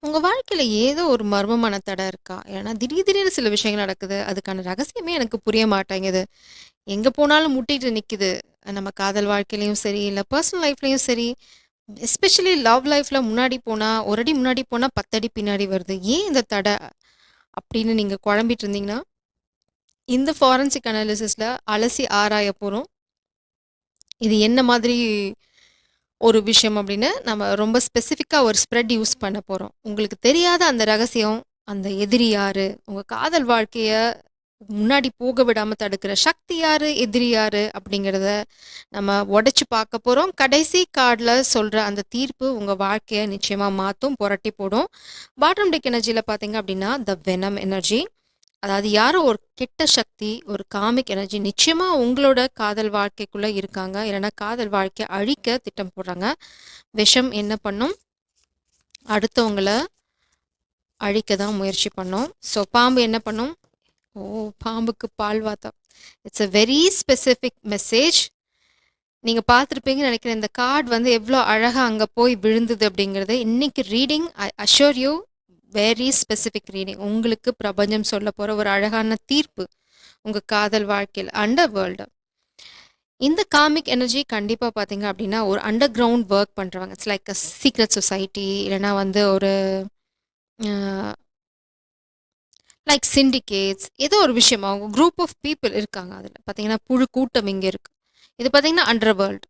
உங்க வாழ்க்கையில ஏதோ ஒரு மர்மமான தடை இருக்கா? ஏன்னா திடீர்னு சில விஷயங்கள் நடக்குது. அதுக்கான ரகசியமே எனக்கு புரிய மாட்டேங்குது. எங்க போனாலும் முட்டிட்டு நிக்குது. நம்ம காதல் வாழ்க்கையிலயும் சரி, இல்ல பெர்சனல் லைஃப்லயும் சரி. எஸ்பெஷலி லவ் லைஃப்ல முன்னாடி போனா, ஒரு அடி முன்னாடி போனா 10 அடி பின்னாடி வருது. ஏன் இந்த தடை? அப்படின்னு நீங்க குழம்பிட்டு இருந்தீங்கன்னா, இந்த ஃபாரன்சிக் அனாலிசிஸ்ல அலசி ஆராய போறோம். இது என்ன மாதிரி ஒரு விஷயம் அப்படின்னு நம்ம ரொம்ப ஸ்பெசிஃபிக்கா ஒரு ஸ்ப்ரெட் யூஸ் பண்ண போறோம். உங்களுக்கு தெரியாத அந்த ரகசியம், அந்த எதிரி யாரு? உங்க காதல் வாழ்க்கைய முன்னாடி போக விடாம தடுக்கிற சக்தி யாரு? எதிரி யாரு? அப்படிங்கிறத நம்ம உடைச்சு பார்க்க போறோம். கடைசி கார்ட்ல சொல்ற அந்த தீர்ப்பு உங்க வாழ்க்கைய நிச்சயமா மாத்தும், புரட்டி போடும். பாட்டம் டெக் எனர்ஜில பார்த்தீங்க அப்படின்னா, த வெனம் எனர்ஜி. அதாவது யாரோ ஒரு கெட்ட சக்தி, ஒரு காமிக் எனர்ஜி நிச்சயமா உங்களோட காதல் வாழ்க்கைக்குள்ள இருக்காங்க. இல்லைன்னா காதல் வாழ்க்கைய அழிக்க திட்டம் போடுறாங்க. விஷம் என்ன பண்ணும்? அடுத்தவங்கள அழிக்க தான் முயற்சி பண்ணும். ஸோ பாம்பு என்ன பண்ணும்? ஓ! பாம்புக்கு பால் வாத்தம். It's a very specific message. நீங்க பார்த்துருப்பீங்கன்னு நினைக்கிறேன். இந்த கார்ட் வந்து எவ்ளோ அழகா அங்க போய் விழுந்தது அப்படிங்கிறது. இன்னைக்கு reading I assure you very specific reading. உங்களுக்கு பிரபஞ்சம் சொல்லப் போற ஒரு அழகான தீர்ப்பு. உங்க காதல் வாழ்க்கையில அண்டர் வேர்ல்டு. இந்த காமிக் எனர்ஜி கண்டிப்பா பார்த்தீங்க அப்படின்னா, ஒரு அண்டர் கிரவுண்ட் வொர்க் பண்றவங்க. It's like a secret society இல்லைன்னா வந்து ஒரு அ லைக் சிண்டிகேட்ஸ் ஏதோ ஒரு விஷயம். அவங்க குரூப் ஆஃப் பீப்பிள் இருக்காங்க அதுல. பார்த்தீங்கன்னா, புழு கூட்டம் இங்க இருக்கு. இது பார்த்தீங்கன்னா, அண்டர் வேர்ல்ட்.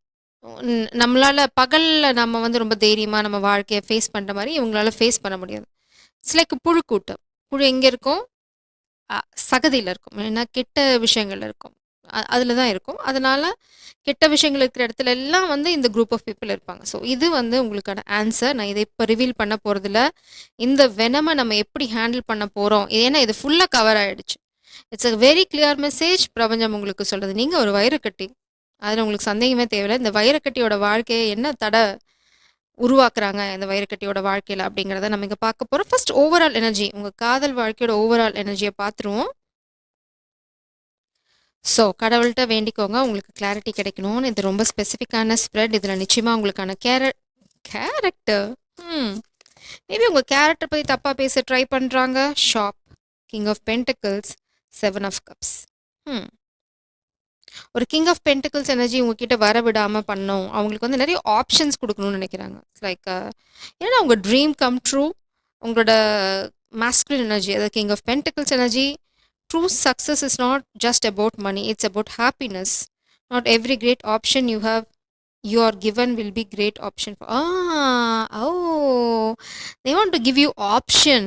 நம்மளால பகல்ல நம்ம வந்து ரொம்ப தைரியமா நம்ம வாழ்க்கைய ஃபேஸ் பண்ற மாரி இவங்களால ஃபேஸ் பண்ண முடியாது. இட்ஸ் லைக் புழு கூட்டம். புழு எங்க இருக்கும்? அ சகதியில இருக்கும். ஏன்னா கெட்ட விஷயங்கள் இருக்கும். அதில தான் இருக்கும். அதனால கெட்ட விஷயங்கள் இருக்கிற இடத்துல எல்லாம் வந்து இந்த குரூப் ஆஃப் பீப்பிள் இருப்பாங்க. ஸோ இது வந்து உங்களுக்கான ஆன்சர். நான் இத இப்ப ரிவீல் பண்ண போறதில்ல. இந்த வெனம நம்ம எப்படி ஹேண்டில் பண்ண போறோம்? ஏன்னா இது ஃபுல்லா கவர் ஆயிடுச்சு. It's a very clear message பிரபஞ்சம் உங்களுக்கு சொல்லுது. நீங்க ஒரு வைரக்கட்டி. அதுல உங்களுக்கு சந்தேகமே தேவையில்ல. இந்த வைரக்கட்டியோட வாழ்க்கைய என்ன உருவாக்குறாங்க இந்த வைரக்கட்டியோட வாழ்க்கையில அப்படிங்கிறத நம்ம இங்க பார்க்க போறோம். First overall energy. உங்க காதல் வாழ்க்கையோட ஓவரால் எனர்ஜிய பார்த்துருவோம். ஸோ கடவுள்ட்ட வேண்டிக்கோங்க. உங்களுக்கு கிளாரிட்டி கிடைக்கணும்னு. இது ரொம்ப ஸ்பெசிஃபிக்கான ஸ்ப்ரெட். இதுல நிச்சயமா உங்களுக்கான கேரக்டர். ம். மேபி உங்க கேரக்டர் பத்தி தப்பா பேச ட்ரை பண்றாங்க. Shop, king of pentacles, seven of cups. ம். ஒரு கிங் ஆஃப் பென்டிகிள்ஸ் எனர்ஜி உங்ககிட்ட வர விடாம பண்ணும். அவங்களுக்கு வந்து நிறைய ஆப்ஷன்ஸ் குடுக்கணும்னு நினைக்கிறாங்க. லைக் ஏன்னா உங்க ட்ரீம் கம் ட்ரூ. உங்களோட மாஸ்குலின் எனர்ஜி அதாவது king of pentacles energy true success is not just about money. It's about happiness. Not every great option you have you are given will be great option for they want to give you option.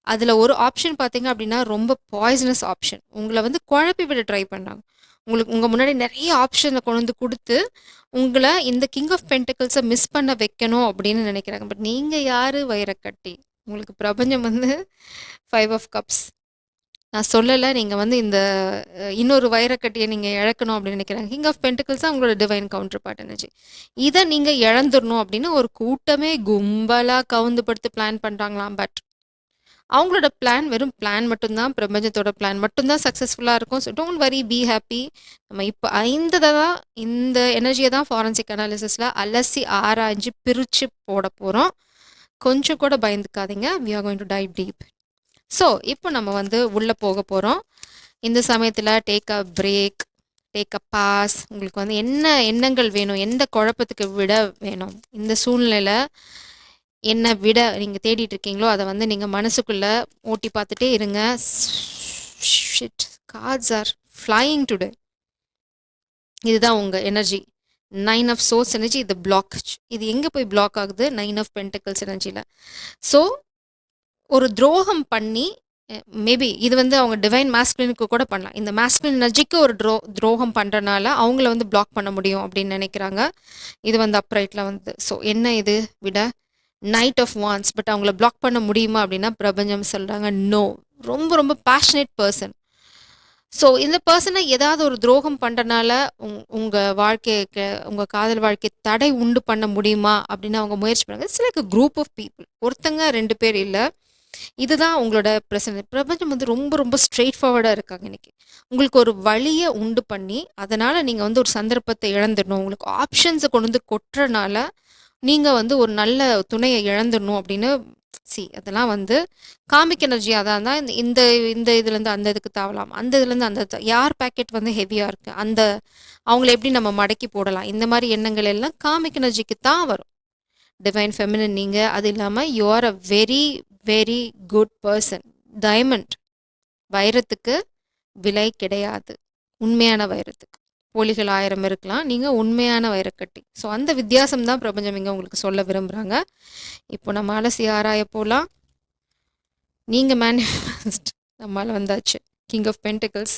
அதில ஒரு option பார்த்தீங்க அப்படின்னா, ரொம்ப poisonous option. உங்கள வந்து குழப்பி விட try பண்றாங்க. உங்களுக்கு உங்க முன்னாடி நெறைய ஆப்ஷன கொண்டு வந்து குடுத்து, உங்கள இந்த கிங் ஆஃப் பென்டக்கிள்ஸ மிஸ் பண்ண வைக்கணும் அப்படின்னு நெனைக்கிறாங்க. பட் நீங்க யாரு வைரக்கட்டி? உங்களுக்கு பிரபஞ்சம் வந்து 5 ஆஃப் கப்ஸ். நான் சொல்லல, நீங்க வந்து இந்த இன்னொரு வைரக்கட்டிய நீங்க இழக்கணும் அப்படின்னு நெனைக்கிறாங்க. கிங் ஆஃப் பென்டக்கிள்ஸ் தான் உங்களோட டிவைன் கவுண்டர் பார்ட் எனர்ஜி. இத நீங்க இழந்துரணும் அப்படின்னு ஒரு கூட்டமே கும்பலா கவுந்து படுத்து பிளான் பண்றாங்களாம். பட் அவங்களோட பிளான் வெறும் பிளான் மட்டும் தான். பிரபஞ்சத்தோட பிளான் மட்டும் தான் சக்ஸஸ்ஃபுல்லா இருக்கும். So don't worry, be happy. நம்ம இப்ப இந்த எனர்ஜிய தான் ஃபாரன்சிக் அனாலிசிஸ்ல அலசி ஆராய்ஞ்சு பிரிச்சு போட போறோம். கொஞ்சம் கூட பயந்துக்காதீங்க. We are going to dive deep. So இப்போ நம்ம வந்து உள்ள போக போறோம். இந்த சமயத்துல take a break, take a pass. உங்களுக்கு வந்து என்ன எண்ணங்கள் வேணும்? எந்த குழப்பத்துக்கு விட வேணும்? இந்த சூழ்நிலையில என்ன விட நீங்க தேடிட்டு இருக்கீங்களோ, அத வந்து நீங்க மனசுக்குள்ள ஓட்டி பார்த்துட்டே இருங்க. Shit! Cards are flying today. இதுதான் உங்க எனர்ஜி. 9 ஆஃப் சோர்ஸ் எனர்ஜி இது பிளாக். இது எங்க போய் பிளாக் ஆகுது? 9 ஆஃப் பென்டக்கிள்ஸ் எனர்ஜில. ஸோ ஒரு துரோகம் பண்ணி மேபி இது வந்து அவங்க டிவைன் மாஸ்குலினுக்கு கூட பண்ணலாம். இந்த மாஸ்குலின் எனர்ஜிக்கு ஒரு துரோகம் பண்றனால அவங்கள வந்து பிளாக் பண்ண முடியும் அப்படின்னு நினைக்கிறாங்க. இது வந்து அப்ரைட்ல வந்து ஸோ என்ன இது விட நைட் ஆஃப் வான்ஸ். பட் அவங்கள பிளாக் பண்ண முடியுமா அப்படின்னா பிரபஞ்சம் சொல்றாங்க நோ. ரொம்ப ரொம்ப பேஷனேட் பர்சன். ஸோ இந்த பர்சனை ஏதாவது ஒரு துரோகம் பண்றனால உங்க வாழ்க்கைக்கு உங்க காதல் வாழ்க்கை தடை உண்டு பண்ண முடியுமா அப்படின்னு அவங்க முயற்சி பண்ணாங்க. It's like group of people. ஒருத்தங்க 2 பேர் இல்ல. இதுதான் உங்களோட பிரச்சனை. பிரபஞ்சம் வந்து ரொம்ப ரொம்ப ஸ்ட்ரெயிட் ஃபார்வர்டா இருக்காங்க இன்னைக்கு. உங்களுக்கு ஒரு வழிய உண்டு பண்ணி, அதனால நீங்க வந்து ஒரு சந்தர்ப்பத்தை இழந்துடணும். உங்களுக்கு ஆப்ஷன்ஸ கொண்டு வந்து கொட்டுறனால, நீங்க வந்து ஒரு நல்ல துணைய இழந்துடணும் அப்படின்னு அதெல்லாம் வந்து காமிக் எனர்ஜியா தான் இருந்தா இந்த இந்த இதுலேருந்து அந்த இதுக்கு தாவலாம். அந்த இதுலேருந்து அந்த யார் பாக்கெட் வந்து ஹெவியா இருக்கு, அந்த அவங்கள எப்படி நம்ம மடக்கி போடலாம், இந்த மாரி எண்ணங்கள் எல்லாம் காமிக் எனர்ஜிக்கு தான் வரும். டிவைன் ஃபெமினின் நீங்க. அது இல்லாம you are a very, very good person. Diamond வைரத்துக்கு விலை கிடையாது. உண்மையான வைரத்துக்கு. போலிகள் 1000 இருக்கலாம். நீங்க உண்மையான வைரக்கட்டி. ஸோ அந்த வித்தியாசம் தான் பிரபஞ்சம் இங்க உங்களுக்கு சொல்ல விரும்புறாங்க. இப்போ நம்ம அலசி ஆராய போலாம். நீங்க மேனிஃபெஸ்ட் நம்மால வந்தாச்சு. King of pentacles.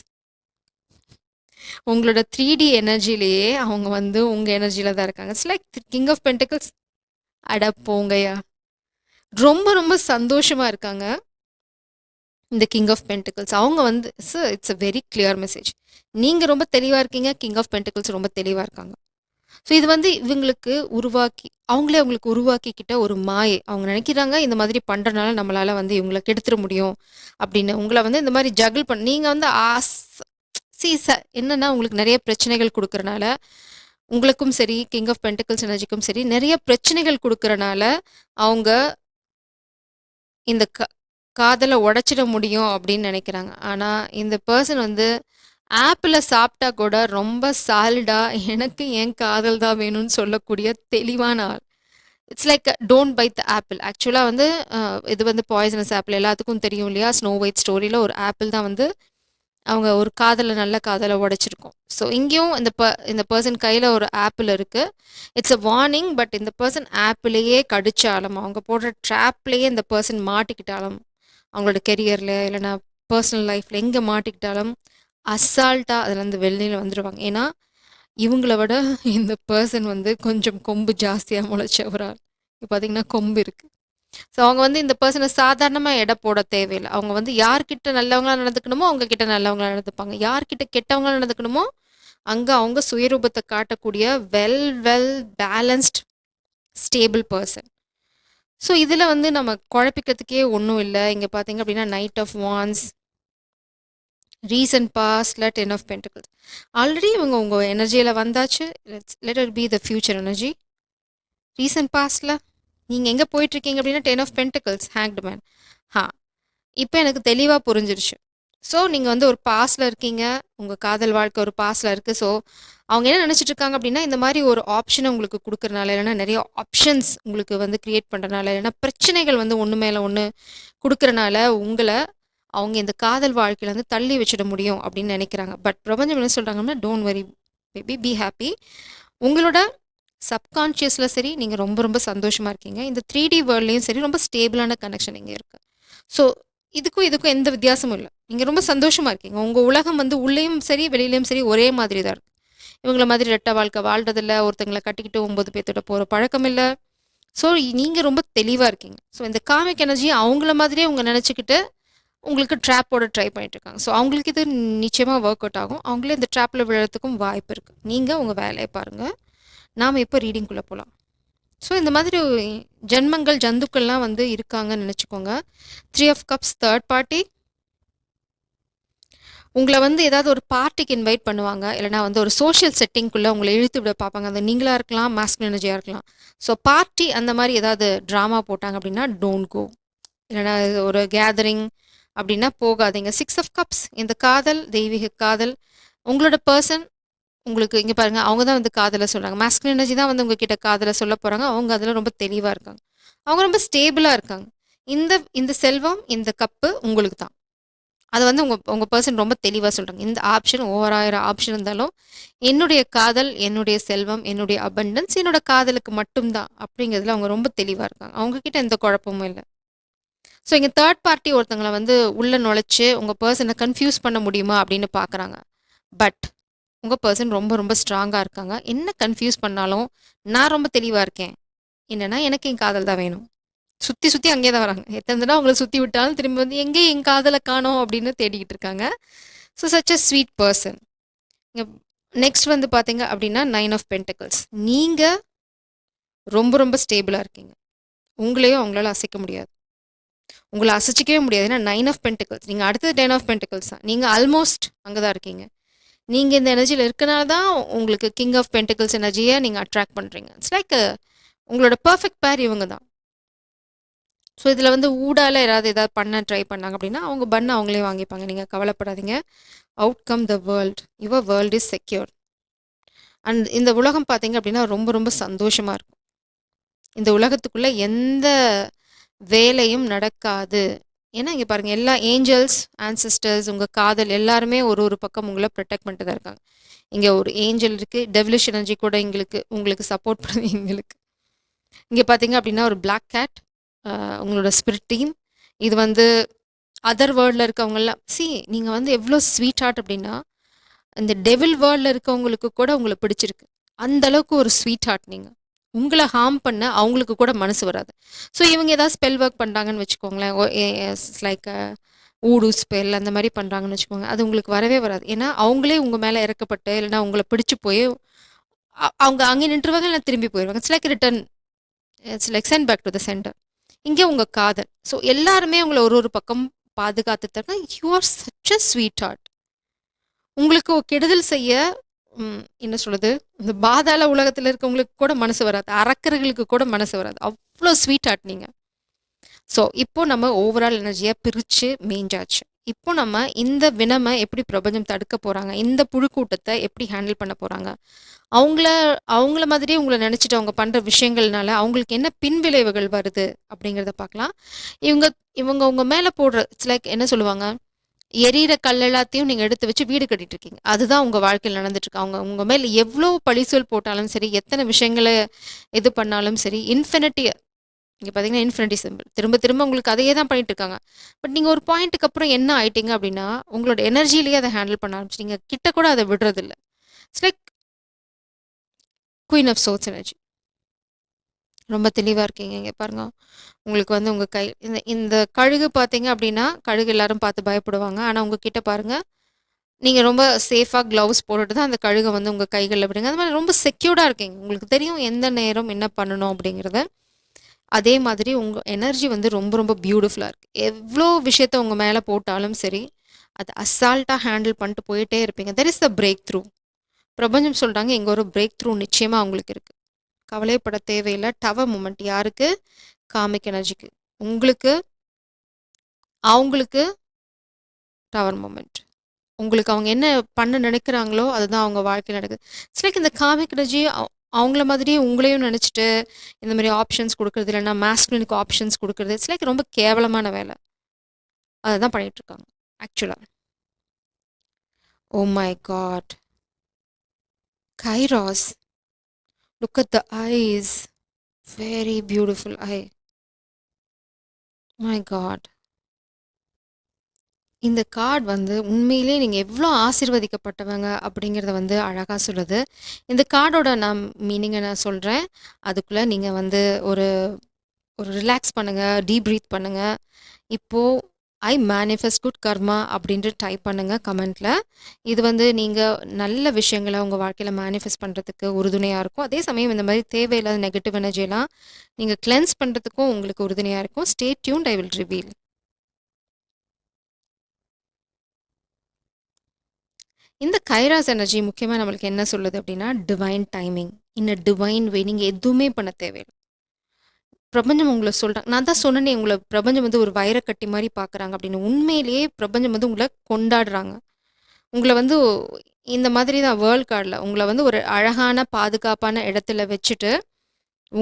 உங்களோட 3D எனர்ஜிலேயே அவங்க வந்து உங்க எனர்ஜில தான் இருக்காங்க. It's like king of pentacles. அட போங்கய்யா! ரொம்ப ரொம்ப சந்தோஷமா இருக்காங்க. இந்த கிங் ஆஃப் பென்டிகல்ஸ் அவங்க வந்து it's a very clear message. நீங்க ரொம்ப தெளிவா இருக்கீங்க. கிங் ஆஃப் பென்டிகல்ஸ் ரொம்ப தெளிவா இருக்காங்க. ஸோ இது வந்து இவங்களுக்கு அவங்களே அவங்களுக்கு உருவாக்கிக்கிட்ட ஒரு மாயை. அவங்க நினைக்கிறாங்க இந்த மாதிரி பண்றனால நம்மளால வந்து இவங்கள கெடுத்துற முடியும் அப்படின்னு. உங்களை வந்து இந்த மாதிரி ஜகிள் நீங்க வந்து என்னன்னா உங்களுக்கு நிறைய பிரச்சனைகள் கொடுக்கறனால, உங்களுக்கும் சரி கிங் ஆஃப் பென்டிகல்ஸ் எனர்ஜிக்கும் சரி நிறைய பிரச்சனைகள் கொடுக்கறனால அவங்க இந்த காதலை உடைச்சிட முடியும் அப்படின்னு நினைக்கிறாங்க. ஆனா இந்த பர்சன் வந்து ஆப்பிள சாப்பிட்டா கூட ரொம்ப சாலிடா எனக்கு என் காதல் தான் வேணும்னு சொல்லக்கூடிய தெளிவான ஆள். It's like don't bite the apple. ஆக்சுவலாக வந்து இது வந்து பாய்சனஸ் ஆப்பிள் எல்லாத்துக்கும் தெரியும் இல்லையா? ஸ்னோ ஒயிட் ஸ்டோரியில் ஒரு ஆப்பிள் தான் வந்து அவங்க ஒரு நல்ல காதலை உடைச்சிருக்கோம். ஸோ இங்கேயும் இந்த பர்சன் கையில் ஒரு ஆப்பிள் இருக்குது. It's a warning. பட் இந்த பர்சன் ஆப்பிளையே கடிச்சாலும், அவங்க போடுற ட்ராப்லேயே இந்த பர்சன் மாட்டிக்கிட்டாலும், அவங்களோட கெரியரில் இல்லைனா பர்சனல் லைஃப்பில் எங்கே மாட்டிக்கிட்டாலும் அசால்ட்டாக அதுலேருந்து வெளியில் வந்துடுவாங்க. ஏன்னா இவங்கள விட இந்த பர்சன் வந்து கொஞ்சம் கொம்பு ஜாஸ்தியாக முளைச்ச ஒரு ஆள். இப்போ பார்த்தீங்கன்னா கொம்பு இருக்குது. ஸோ அவங்க வந்து இந்த பர்சனை சாதாரணமாக எடை போட தேவையில்லை. அவங்க வந்து யார்கிட்ட நல்லவங்களா நடந்துக்கணுமோ அவங்க கிட்ட நல்லவங்களா நடந்துப்பாங்க. யார்கிட்ட கெட்டவங்களா நடந்துக்கணுமோ அங்கே அவங்க சுயரூபத்தை காட்டக்கூடிய well well balanced stable person. So இதில் வந்து நம்ம குழப்பிக்கிறதுக்கே ஒன்றும் இல்லை. இங்கே பார்த்தீங்க அப்படின்னா நைட் ஆஃப் வான்ஸ், ரீசன்ட் பாஸ்ட்ல 10 ஆஃப் பென்டிகல்ஸ். ஆல்ரெடி இவங்க உங்கள் எனர்ஜியில் வந்தாச்சு. Let it be the future energy. Recent பாஸ்ட்ல நீங்கள் எங்கே போயிட்டுருக்கீங்க அப்படின்னா 10 ஆஃப் பென்டிகல்ஸ், ஹேங்க்டு மேன். இப்போ எனக்கு தெளிவாக புரிஞ்சிருச்சு. ஸோ நீங்கள் வந்து ஒரு பாஸ்டில் இருக்கீங்க. உங்கள் காதல் வாழ்க்கை ஒரு பாஸ்டில் இருக்குது. ஸோ அவங்க என்ன நினச்சிட்டு இருக்காங்க அப்படின்னா, இந்த மாதிரி ஒரு ஆப்ஷனை உங்களுக்கு கொடுக்குறனால, இல்லைன்னா நிறைய ஆப்ஷன்ஸ் உங்களுக்கு வந்து க்ரியேட் பண்ணுறனால, இல்லைன்னா பிரச்சனைகள் வந்து ஒன்று மேலே ஒன்று கொடுக்குறனால உங்களை அவங்க இந்த காதல் வாழ்க்கையில வந்து தள்ளி வச்சிட முடியும் அப்படின்னு நினைக்கிறாங்க. பட் பிரபஞ்சம் என்ன சொல்கிறாங்கன்னா, don't worry baby, be happy. உங்களோட சப்கான்ஷியஸில் சரி நீங்கள் ரொம்ப ரொம்ப சந்தோஷமாக இருக்கீங்க. இந்த 3D வேர்ல்ட்லேயும் சரி ரொம்ப ஸ்டேபிளான கனெக்ஷன் இங்கே இருக்குது. ஸோ இதுக்கும் எந்த வித்தியாசமும் இல்லை. நீங்கள் ரொம்ப சந்தோஷமாக இருக்கீங்க. உங்கள் உலகம் வந்து உள்ளேயும் சரி வெளியிலையும் சரி ஒரே மாதிரி தான் இருக்குது. இவங்கள மாதிரி ரெட்டை வாழ்க்கை வாழ்றதில்ல, ஒருத்தங்களை கட்டிக்கிட்டு 9 பேர்த்தோட போகிற பழக்கம் இல்லை. ஸோ நீங்கள் ரொம்ப தெளிவாக இருக்கீங்க. ஸோ இந்த காமிக் எனர்ஜி அவங்கள மாதிரியே அவங்க நினச்சிக்கிட்டு உங்களுக்கு ட்ராப்போட ட்ரை பண்ணிட்டு இருக்காங்க. ஸோ அவங்களுக்கு இது நிச்சயமாக ஒர்க் அவுட் ஆகும். அவங்களே இந்த ட்ராப்பில் விழுறதுக்கும் வாய்ப்பு இருக்குது. நீங்கள் உங்கள் வேலையை பாருங்கள். நாம் இப்போ ரீடிங்குள்ளே போகலாம். ஸோ இந்த மாதிரி ஜந்துக்கள்லாம் வந்து இருக்காங்கன்னு நினச்சிக்கோங்க. 3 ஆஃப் கப்ஸ் தேர்ட் பார்ட்டி. உங்களை வந்து ஏதாவது ஒரு பார்ட்டிக்கு இன்வைட் பண்ணுவாங்க, இல்லைனா வந்து ஒரு சோஷியல் செட்டிங்குள்ளே உங்களை இழுத்து விட பார்ப்பாங்க. அது நீங்களாக இருக்கலாம், மாஸ்குலின் எனர்ஜியாக இருக்கலாம். ஸோ பார்ட்டி அந்த மாதிரி ஏதாவது ட்ராமா போட்டாங்க அப்படின்னா டோன்ட் கோ. இல்லைனா ஒரு கேதரிங் அப்படின்னா போகாதீங்க. 6 ஆஃப் கப்ஸ், இந்த காதல், தெய்வீக காதல். உங்களோட பர்சன் உங்களுக்கு இங்கே பாருங்கள், அவங்க தான் வந்து காதலை சொல்கிறாங்க. மாஸ்குலின் எனர்ஜி தான் வந்து உங்ககிட்ட காதலை சொல்ல போகிறாங்க. அவங்க அதில் ரொம்ப தெளிவாக இருக்காங்க. அவங்க ரொம்ப ஸ்டேபிளாக இருக்காங்க. இந்த இந்த செல்வம், இந்த கப்பு உங்களுக்கு தான். அதை வந்து உங்கள் பர்சன் ரொம்ப தெளிவாக சொல்கிறாங்க. இந்த ஆப்ஷன் 1000 ஆப்ஷன் இருந்தாலும் என்னுடைய காதல், என்னுடைய செல்வம், என்னுடைய அபண்டன்ஸ் என்னோட காதலுக்கு மட்டும்தான் அப்படிங்கிறதுல அவங்க ரொம்ப தெளிவாக இருக்காங்க. அவங்கக்கிட்ட எந்த குழப்பமும் இல்லை. ஸோ இங்கே தேர்ட் பார்ட்டி ஒருத்தங்களை வந்து உள்ளே நுழைச்சி உங்கள் பர்சனை கன்ஃபியூஸ் பண்ண முடியுமா அப்படின்னு பார்க்குறாங்க. பட் உங்கள் பர்சன் ரொம்ப ரொம்ப ஸ்ட்ராங்காக இருக்காங்க. என்ன கன்ஃபியூஸ் பண்ணாலும் நான் ரொம்ப தெளிவாக இருக்கேன். என்னென்னா எனக்கு என் காதல் தான் வேணும். சுற்றி சுற்றி அங்கேயே தான் வராங்க. எத்தனை தடவை அவங்கள சுற்றி விட்டாலும் திரும்பி வந்து எங்கே என் காதலை காணோம் அப்படின்னு தேடிக்கிட்டு இருக்காங்க. So such a sweet person. இங்கே நெக்ஸ்ட் வந்து பார்த்தீங்க அப்படின்னா 9 ஆஃப் பென்டிகல்ஸ். நீங்கள் ரொம்ப ரொம்ப ஸ்டேபிளாக இருக்கீங்க. உங்களையும் அவங்களால அசைக்க முடியாது. உங்களை அசைச்சிக்கவே முடியாது. ஏன்னா 9 ஆஃப் பென்டிகல்ஸ். நீங்கள் அடுத்தது 10 ஆஃப் பென்டிகல்ஸ் தான். நீங்கள் ஆல்மோஸ்ட் அங்கே தான் இருக்கீங்க. நீங்கள் இந்த எனர்ஜியில் இருக்கனால தான் உங்களுக்கு கிங் ஆஃப் பென்டிகல்ஸ் எனர்ஜியை நீங்கள் அட்ராக்ட் பண்ணுறீங்க. இட்ஸ் லைக் உங்களோட பர்ஃபெக்ட் பேர் இவங்க தான். ஸோ இதில் வந்து ஊடால ஏதாவது பண்ண ட்ரை பண்ணாங்க அப்படின்னா அவங்க பண்ண அவங்களே வாங்கிப்பாங்க. நீங்கள் கவலைப்படாதீங்க. Outcome the world, your world is secure. And இந்த உலகம் பார்த்தீங்க அப்படின்னா ரொம்ப ரொம்ப சந்தோஷமாக இருக்கும். இந்த உலகத்துக்குள்ள எந்த வேலையும் நடக்காது. ஏன்னா இங்கே பாருங்கள், எல்லா ஏஞ்சல்ஸ், ஆன்சிஸ்டர்ஸ், உங்கள் காதல் எல்லாருமே ஒரு ஒரு பக்கம் உங்களை ப்ரொடெக்ட் பண்ணிட்டு தான் இருக்காங்க. இங்கே ஒரு ஏஞ்சல் இருக்குது, டெவிலிஷ் எனர்ஜி கூட உங்களுக்கு சப்போர்ட் பண்ணுது. இங்கே பார்த்தீங்க அப்படின்னா ஒரு பிளாக் கேட், உங்களோட ஸ்பிரிட் டீம். இது வந்து அதர் வேர்ல்டில் இருக்கவங்கெல்லாம் நீங்கள் வந்து எவ்வளோ ஸ்வீட் ஹார்ட் அப்படின்னா இந்த டெவில் வேர்ல்டில் இருக்கவங்களுக்கு கூட உங்களை பிடிச்சிருக்கு. அந்த அளவுக்கு ஒரு ஸ்வீட் ஹார்ட் நீங்கள். உங்களை ஹார்ம் பண்ண அவங்களுக்கு கூட மனசு வராது. ஸோ இவங்க ஏதாவது ஸ்பெல் ஒர்க் பண்ணுறாங்கன்னு வச்சுக்கோங்களேன், லைக் ஊடு ஸ்பெல் அந்த மாதிரி பண்ணுறாங்கன்னு வச்சுக்கோங்க, அது உங்களுக்கு வரவே வராது. ஏன்னா அவங்களே உங்கள் மேலே இறக்கப்பட்டு இல்லைன்னா உங்களை பிடிச்சி போய் அவங்க அங்கே நின்றுவாங்க, இல்லை திரும்பி போயிடுவாங்க. It's like return, it's like sent back to the centre. இங்கே உங்கள் காதல். ஸோ எல்லாருமே உங்களை ஒரு ஒரு பக்கம் பாதுகாத்து தருங்க. You are such a sweet heart. உங்களுக்கு கெடுதல் செய்ய என்ன சொல்கிறது, இந்த பாதாள உலகத்தில் இருக்கவங்களுக்கு கூட மனசு வராது, அரக்கர்களுக்கு கூட மனசு வராது. அவ்வளோ ஸ்வீட் ஹார்ட் நீங்கள். ஸோ இப்போ நம்ம ஓவரால் எனர்ஜியை பிரித்து மேய்ஞ்சாச்சு. இப்போ நம்ம இந்த வினமை எப்படி பிரபஞ்சம் தடுக்க போகிறாங்க, இந்த புழுக்கூட்டத்தை எப்படி ஹேண்டில் பண்ண போகிறாங்க, அவங்கள அவங்கள மாதிரியே உங்களை நினச்சிட்டு அவங்க பண்ணுற விஷயங்கள்னால அவங்களுக்கு என்ன பின்விளைவுகள் வருது அப்படிங்கிறத பார்க்கலாம். இவங்க இவங்க உங்க மேலே போடுற இட்ஸ் லைக் என்ன சொல்லுவாங்க, எரியிற கல் எல்லாத்தையும் நீங்கள் எடுத்து வச்சு வீடு கட்டிட்டு இருக்கீங்க. அதுதான் உங்கள் வாழ்க்கையில் நடந்துட்டுருக்கு. அவங்க உங்கள் மேலே எவ்வளோ பழிசொல் போட்டாலும் சரி, எத்தனை விஷயங்களை இது பண்ணாலும் சரி, இன்ஃபினிட்டி, இங்கே பார்த்தீங்கன்னா இன்ஃபினிட்டி சிம்பிள் திரும்ப திரும்ப உங்களுக்கு அதையே தான் பண்ணிட்டு இருக்காங்க. பட் நீங்கள் ஒரு பாயிண்ட்டுக்கு அப்புறம் என்ன ஆயிட்டீங்க அப்படின்னா உங்களோட எனர்ஜிலேயே அதை ஹேண்டில் பண்ண ஆரம்பிச்சிட்டீங்க. கிட்ட கூட அதை விடுறதில்ல. It's like queen of swords energy. ரொம்ப தெளிவாக இருக்கீங்க. இங்கே பாருங்க, உங்களுக்கு வந்து உங்கள் கை இந்த இந்த கழுகு பார்த்தீங்க அப்படின்னா, கழுகு எல்லாரும் பார்த்து பயப்படுவாங்க. ஆனால் உங்ககிட்ட பாருங்கள், நீங்கள் ரொம்ப சேஃபாக க்ளவுஸ் போட்டுட்டு தான் அந்த கழுகை வந்து உங்கள் கைகளில் விடுங்க. அது மாதிரி ரொம்ப செக்யூர்டாக இருக்கீங்க. உங்களுக்கு தெரியும் எந்த நேரம் என்ன பண்ணணும் அப்படிங்கிறத. அதே மாதிரி உங்கள் எனர்ஜி வந்து ரொம்ப ரொம்ப பியூட்டிஃபுல்லாக இருக்குது. எவ்வளோ விஷயத்த உங்கள் மேலே போட்டாலும் சரி, அதை அசால்ட்டாக ஹேண்டில் பண்ணிட்டு போயிட்டே இருப்பீங்க. There is the break through. பிரபஞ்சம் சொல்கிறாங்க, இங்கே ஒரு பிரேக் த்ரூ நிச்சயமாக அவங்களுக்கு இருக்குது. கவலைப்பட தேவையில்லை. டவர் மூமெண்ட் யாருக்கு? காமிக் எனர்ஜிக்கு. உங்களுக்கு அவங்களுக்கு டவர் மூமெண்ட். உங்களுக்கு அவங்க என்ன பண்ண நினைக்கிறாங்களோ அதுதான் அவங்க வாழ்க்கையில் நடக்குது. இட்ஸ் லைக் இந்த காமிக் எனர்ஜி அவங்கள மாதிரியே உங்களையும் நினச்சிட்டு இந்த மாதிரி ஆப்ஷன்ஸ் கொடுக்குறது, இல்லைன்னா மாஸ்குலினுக்கு ஆப்ஷன்ஸ் கொடுக்குறது, இட்ஸ் லைக் ரொம்ப கேவலமான வேலை. அதை தான் பண்ணிகிட்ருக்காங்க ஆக்சுவலாக. Oh my God, kairos, look at the eyes, very beautiful eye, my God. இந்த கார்டு வந்து உண்மையிலே நீங்கள் எவ்வளோ ஆசீர்வதிக்கப்பட்டவங்க அப்படிங்கிறத வந்து அழகாக சொல்லுது. இந்த கார்டோட நான் மீனிங்கை நான் சொல்கிறேன். அதுக்குள்ளே நீங்கள் வந்து ஒரு ஒரு ரிலாக்ஸ் பண்ணுங்கள், டீப் ப்ரீத் பண்ணுங்கள். இப்போது ஐ மேனிஃபெஸ்ட் குட் கர்மா அப்படின்ட்டு டைப் பண்ணுங்கள் கமெண்ட்டில். இது வந்து நீங்கள் நல்ல விஷயங்களை உங்கள் வாழ்க்கையில் மேனிஃபெஸ்ட் பண்ணுறதுக்கு உறுதுணையாக இருக்கும். அதே சமயம் இந்த மாதிரி தேவையில்லாத நெகட்டிவ் எனர்ஜியெல்லாம் நீங்கள் கிளென்ஸ் பண்ணுறதுக்கும் உங்களுக்கு உறுதுணையாக இருக்கும். Stay tuned, I will reveal. இந்த கைராஸ் எனர்ஜி முக்கியமாக நம்மளுக்கு என்ன சொல்லுது அப்படின்னா, divine timing, in a divine way. நீங்கள் எதுவுமே பண்ண தேவையில்லை. பிரபஞ்சம் உங்களை சொல்கிறாங்க. நான் தான் சொன்னேனே, உங்களை பிரபஞ்சம் வந்து ஒரு வைரக்கட்டி மாதிரி பார்க்குறாங்க அப்படின்னு. உண்மையிலேயே பிரபஞ்சம் வந்து உங்களை கொண்டாடுறாங்க. உங்களை வந்து இந்த மாதிரி தான் வேர்ல்ட் கார்டில் உங்களை வந்து ஒரு அழகான பாதுகாப்பான இடத்துல வச்சுட்டு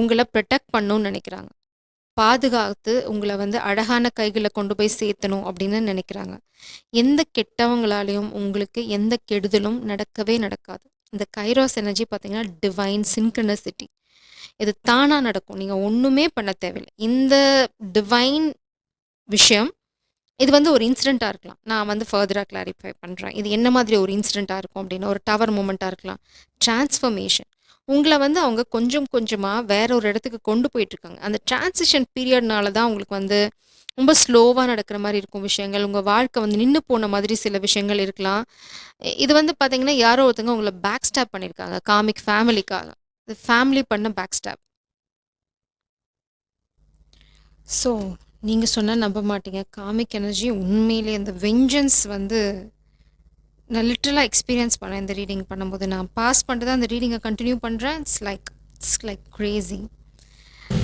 உங்களை ப்ரொடெக்ட் பண்ணணும்னு நினைக்கிறாங்க. பாதுகாத்து உங்களை வந்து அழகான கைகளை கொண்டு போய் சேர்த்தணும் அப்படின்னு நினைக்கிறாங்க. எந்த கெட்டவங்களாலையும் உங்களுக்கு எந்த கெடுதலும் நடக்கவே நடக்காது. இந்த கைராஸ் எனர்ஜி பார்த்தீங்கன்னா டிவைன் சின்க்ரனசிட்டி. இது தானாக நடக்கும். நீங்கள் ஒன்றுமே பண்ண தேவையில்லை. இந்த டிவைன் விஷயம் இது வந்து ஒரு இன்சிடெண்ட்டாக இருக்கலாம். நான் வந்து ஃபர்தராக கிளாரிஃபை பண்ணுறேன். இது என்ன மாதிரி ஒரு இன்சிடெண்ட்டாக இருக்கும் அப்படின்னு. ஒரு டவர் மூமெண்ட்டாக இருக்கலாம். டிரான்ஸ்ஃபர்மேஷன். உங்களை வந்து அவங்க கொஞ்சம் கொஞ்சமாக வேற ஒரு இடத்துக்கு கொண்டு போயிட்டுருக்காங்க. அந்த டிரான்சிஷன் பீரியட்னால தான் உங்களுக்கு வந்து ரொம்ப ஸ்லோவாக நடக்கிற மாதிரி இருக்கும் விஷயங்கள். உங்கள் வாழ்க்கை வந்து நின்று போன மாதிரி சில விஷயங்கள் இருக்கலாம். இது வந்து பார்த்தீங்கன்னா யாரோ ஒருத்தங்க உங்களை பேக் ஸ்டாப் பண்ணியிருக்காங்க காமிக் ஃபேமிலிக்காக. இது ஃபேமிலி பண்ண பேக் ஸ்டாப். ஸோ நீங்கள் சொன்னால் நம்ப மாட்டீங்க, காமிக் எனர்ஜி உண்மையிலே அந்த வெஞ்சன்ஸ் வந்து நான் லிட்ரலாக எக்ஸ்பீரியன்ஸ் பண்ணேன். இந்த ரீடிங் பண்ணும்போது நான் பாஸ் பண்ணிட்டு தான் அந்த ரீடிங்கை கண்டினியூ பண்ணுறேன். It's like Crazy.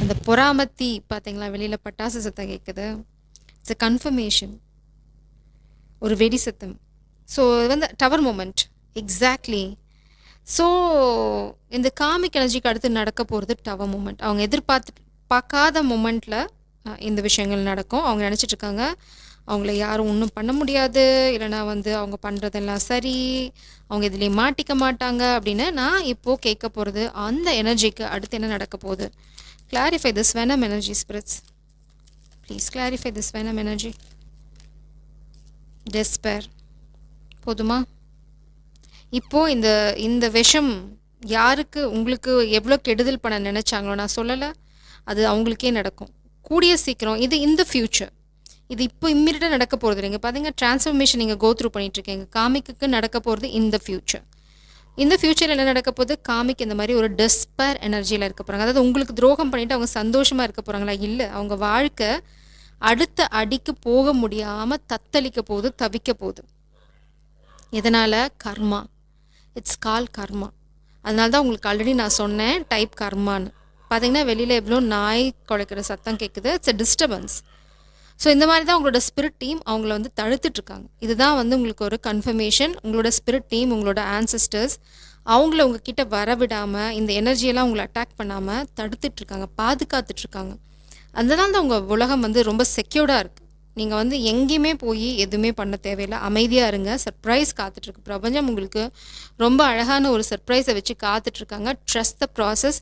அந்த பொறாமத்தி பார்த்தீங்களா, வெளியில் பட்டாசு சத்தம் கேட்குது. It's a confirmation. ஒரு வெடி சத்தம். ஸோ இது வந்து டவர் மூமெண்ட். எக்ஸாக்ட்லி. ஸோ இந்த காமிக் எனர்ஜிக்கு அடுத்து நடக்க போகிறது டவர் மூமெண்ட். அவங்க பார்க்காத மூமெண்ட்டில் இந்த விஷயங்கள் நடக்கும். அவங்க நினச்சிட்டு இருக்காங்க அவங்கள யாரும் ஒன்றும் பண்ண முடியாது, இல்லைனா வந்து அவங்க பண்ணுறதெல்லாம் சரி, அவங்க இதுலேயே மாட்டிக்க மாட்டாங்க அப்படின்னு. நான் இப்போது கேட்க போகிறது அந்த எனர்ஜிக்கு அடுத்து என்ன நடக்க போகுது. Clarify this venom energy spirits. Please clarify this venom energy. Despair. போதுமா? இப்போது இந்த விஷம் யாருக்கு உங்களுக்கு எவ்வளோ கெடுதல் பண்ண நினச்சாங்களோ, நான் சொல்லலை, அது அவங்களுக்கே நடக்கும் கூடிய சீக்கிரம். இது இந்த ஃப்யூச்சர், இது இப்போ இம்மீடியட்டாக நடக்க போகிறது இல்லைங்க. பார்த்தீங்க, டிரான்ஸ்ஃபர்மேஷன் நீங்கள் கோ த்ரூ பண்ணிகிட்ருக்கீங்க. காமிக்கு நடக்க போகிறது இந்த ஃப்யூச்சர். இந்த ஃப்யூச்சரில் என்ன நடக்க போகுது, காமிக்கு இந்த மாதிரி ஒரு டெஸ்பேர் எனர்ஜியில் இருக்க போகிறாங்க. அதாவது உங்களுக்கு துரோகம் பண்ணிவிட்டு அவங்க சந்தோஷமாக இருக்க போகிறாங்களா? இல்லை, அவங்க வாழ்க்கை அடுத்த அடிக்கு போக முடியாமல் தத்தளிக்க போகுது, தவிக்க போகுது. எதனால்? கர்மா. இட்ஸ் கால் கர்மா. அதனால தான் உங்களுக்கு ஆல்ரெடி நான் சொன்னேன் டைப் கர்மான்னு. பார்த்தீங்கன்னா வெளியில் எவ்வளோ நாய் குலைக்கிற சத்தம் கேட்குது. It's a disturbance. ஸோ இந்த மாதிரி தான் உங்களோட ஸ்பிரிட் டீம் அவங்கள வந்து தடுத்துட்ருக்காங்க. இதுதான் வந்து உங்களுக்கு ஒரு கன்ஃபர்மேஷன். உங்களோட ஸ்பிரிட் டீம், உங்களோட ஆன்சஸ்டர்ஸ் அவங்கள உங்ககிட்ட வரவிடாமல், இந்த எனர்ஜியெல்லாம் உங்களை அட்டாக் பண்ணாமல் தடுத்துட்ருக்காங்க, பாதுகாத்துட்ருக்காங்க. அதனால தான் உங்கள் உலகம் வந்து ரொம்ப செக்யூர்டாக இருக்குது. நீங்கள் வந்து எங்கேயுமே போய் எதுவுமே பண்ண தேவையில்லை. அமைதியாக இருங்க. சர்ப்ரைஸ் காத்துட்ருக்கு. பிரபஞ்சம் உங்களுக்கு ரொம்ப அழகான ஒரு சர்ப்ரைஸை வச்சு காத்துட்ருக்காங்க. Trust the process.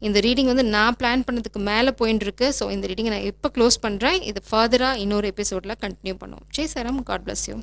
இந்த ரீடிங் வந்து நான் பிளான் பண்ணதுக்கு மேலே போயின்ட்டுருக்கு. ஸோ இந்த ரீடிங்கை நான் இப்போ க்ளோஸ் பண்ணுறேன். இது ஃபர்தராக இன்னொரு எபிசோடில் கண்டினியூ பண்ணுவோம். ஜெய் சரம். God bless you.